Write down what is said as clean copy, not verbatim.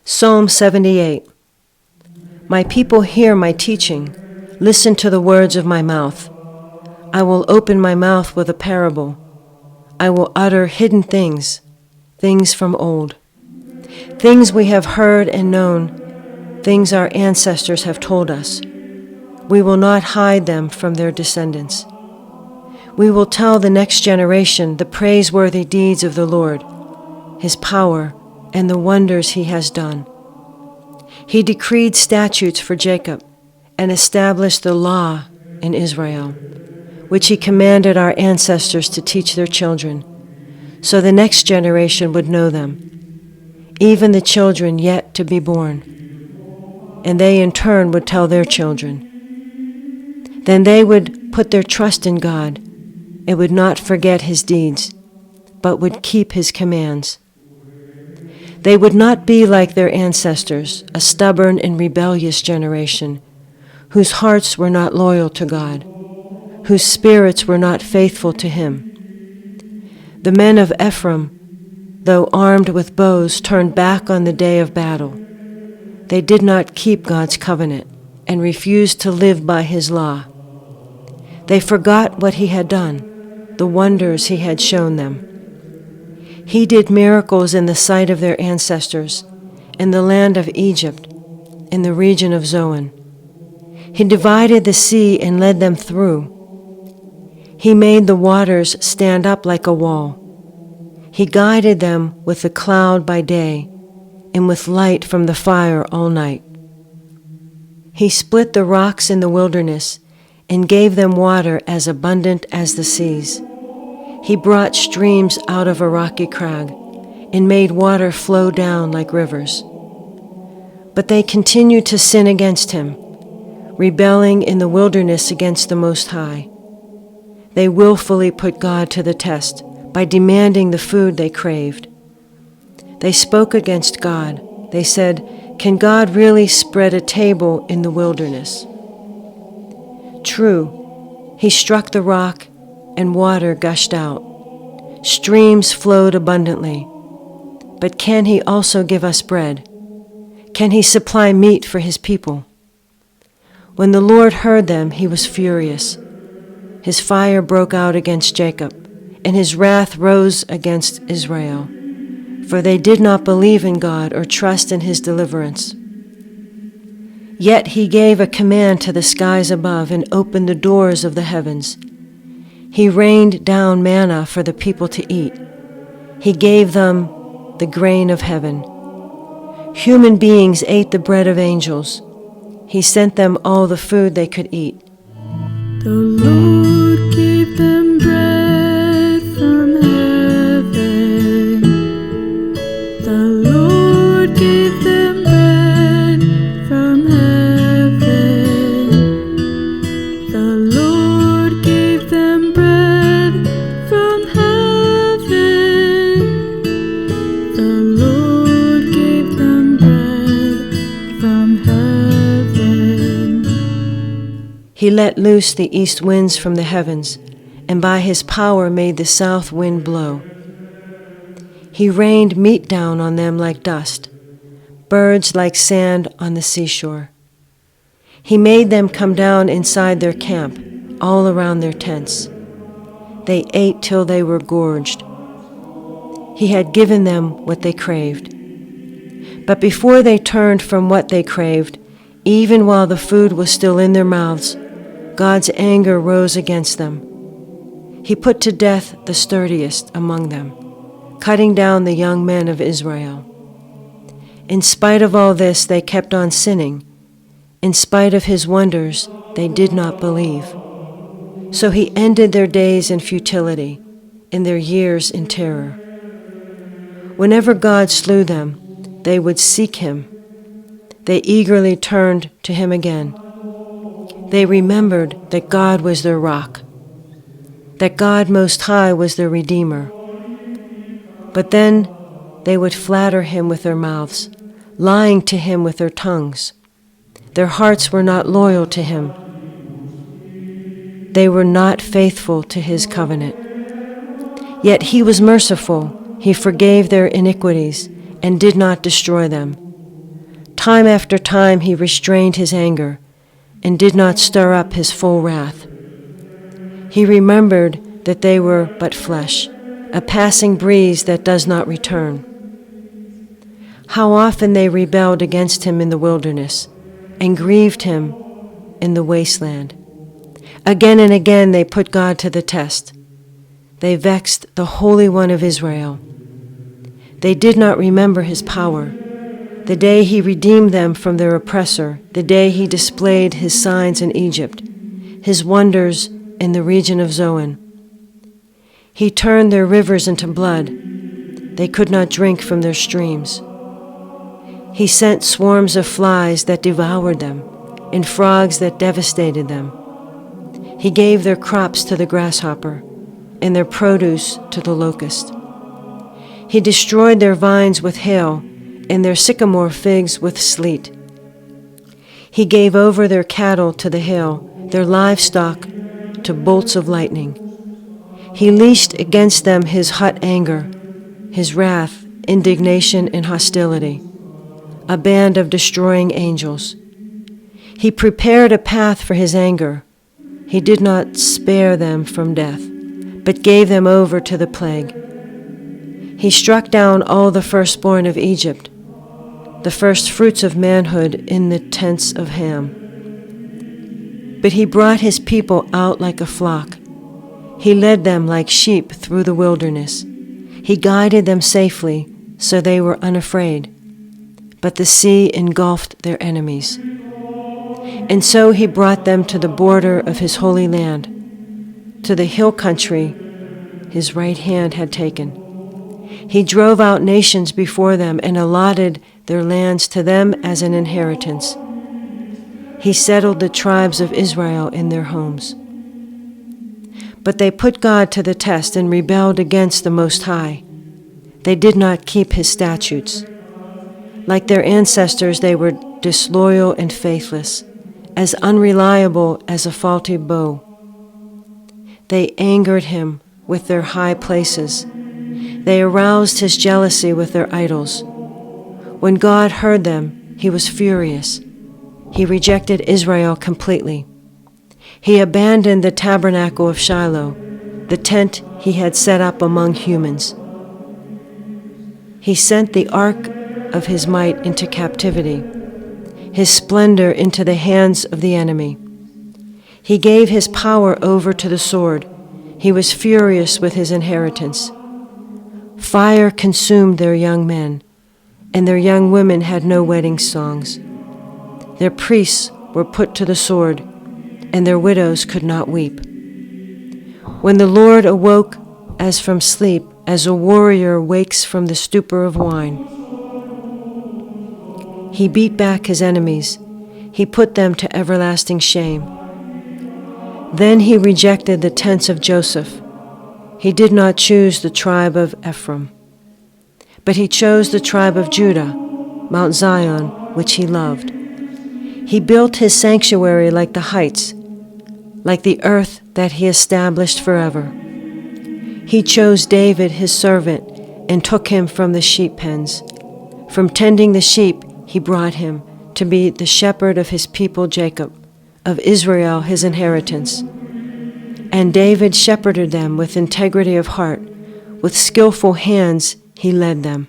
Psalm 78. My people hear my teaching. Listen to the words of my mouth. I will open my mouth with a parable. I will utter hidden things, things from old. Things we have heard and known, things our ancestors have told us. We will not hide them from their descendants. We will tell the next generation the praiseworthy deeds of the Lord, His power, and the wonders He has done. He decreed statutes for Jacob and established the law in Israel, which He commanded our ancestors to teach their children, so the next generation would know them, even the children yet to be born, and they in turn would tell their children. Then they would put their trust in God and would not forget His deeds, but would keep His commands. They would not be like their ancestors, a stubborn and rebellious generation, whose hearts were not loyal to God, whose spirits were not faithful to Him. The men of Ephraim, though armed with bows, turned back on the day of battle. They did not keep God's covenant and refused to live by His law. They forgot what He had done, the wonders He had shown them. He did miracles in the sight of their ancestors, in the land of Egypt, in the region of Zoan. He divided the sea and led them through. He made the waters stand up like a wall. He guided them with the cloud by day and with light from the fire all night. He split the rocks in the wilderness and gave them water as abundant as the seas. He brought streams out of a rocky crag and made water flow down like rivers. But they continued to sin against Him, rebelling in the wilderness against the Most High. They willfully put God to the test by demanding the food they craved. They spoke against God. They said, "Can God really spread a table in the wilderness?" True, He struck the rock and water gushed out. Streams flowed abundantly. But can He also give us bread? Can He supply meat for His people? When the Lord heard them, He was furious. His fire broke out against Jacob, and His wrath rose against Israel, for they did not believe in God or trust in His deliverance. Yet He gave a command to the skies above and opened the doors of the heavens. He rained down manna for the people to eat. He gave them the grain of heaven. Human beings ate the bread of angels. He sent them all the food they could eat. The Lord gave them bread from heaven. The Lord gave them bread from heaven. The Lord gave them bread from heaven. The Lord gave them bread from heaven. He let loose the east winds from the heavens, and by His power made the south wind blow. He rained meat down on them like dust, birds like sand on the seashore. He made them come down inside their camp, all around their tents. They ate till they were gorged. He had given them what they craved. But before they turned from what they craved, even while the food was still in their mouths, God's anger rose against them. He put to death the sturdiest among them, cutting down the young men of Israel. In spite of all this, they kept on sinning. In spite of His wonders, they did not believe. So He ended their days in futility, and their years in terror. Whenever God slew them, they would seek Him. They eagerly turned to Him again. They remembered that God was their rock, that God Most High was their Redeemer. But then they would flatter Him with their mouths, lying to Him with their tongues. Their hearts were not loyal to Him. They were not faithful to His covenant. Yet He was merciful. He forgave their iniquities and did not destroy them. Time after time he restrained his anger and did not stir up his full wrath. He remembered that they were but flesh, a passing breeze that does not return. How often they rebelled against him in the wilderness and grieved him in the wasteland. Again and again they put God to the test. They vexed the Holy One of Israel. They did not remember his power, the day he redeemed them from their oppressor, the day he displayed his signs in Egypt, his wonders in the region of Zoan. He turned their rivers into blood. They could not drink from their streams. He sent swarms of flies that devoured them, and frogs that devastated them. He gave their crops to the grasshopper, and their produce to the locust. He destroyed their vines with hail, and their sycamore figs with sleet. He gave over their cattle to the hail, their livestock to bolts of lightning. He leashed against them his hot anger, his wrath, indignation, and hostility, a band of destroying angels. He prepared a path for his anger. He did not spare them from death, but gave them over to the plague. He struck down all the firstborn of Egypt, the first fruits of manhood in the tents of Ham. But he brought his people out like a flock. He led them like sheep through the wilderness. He guided them safely, so they were unafraid. But the sea engulfed their enemies. And so he brought them to the border of his holy land, to the hill country his right hand had taken. He drove out nations before them and allotted their lands to them as an inheritance. He settled the tribes of Israel in their homes. But they put God to the test and rebelled against the Most High. They did not keep his statutes. Like their ancestors, they were disloyal and faithless, as unreliable as a faulty bow. They angered him with their high places. They aroused his jealousy with their idols. When God heard them, he was furious. He rejected Israel completely. He abandoned the tabernacle of Shiloh, the tent he had set up among humans. He sent the ark of his might into captivity, his splendor into the hands of the enemy. He gave his power over to the sword. He was furious with his inheritance. Fire consumed their young men, and their young women had no wedding songs. Their priests were put to the sword, and their widows could not weep. When the Lord awoke as from sleep, as a warrior wakes from the stupor of wine, he beat back his enemies. He put them to everlasting shame. Then he rejected the tents of Joseph. He did not choose the tribe of Ephraim, but he chose the tribe of Judah, Mount Zion, which he loved. He built his sanctuary like the heights, like the earth that he established forever. He chose David his servant and took him from the sheep pens. From tending the sheep, he brought him to be the shepherd of his people Jacob, of Israel his inheritance. And David shepherded them with integrity of heart. With skillful hands he led them.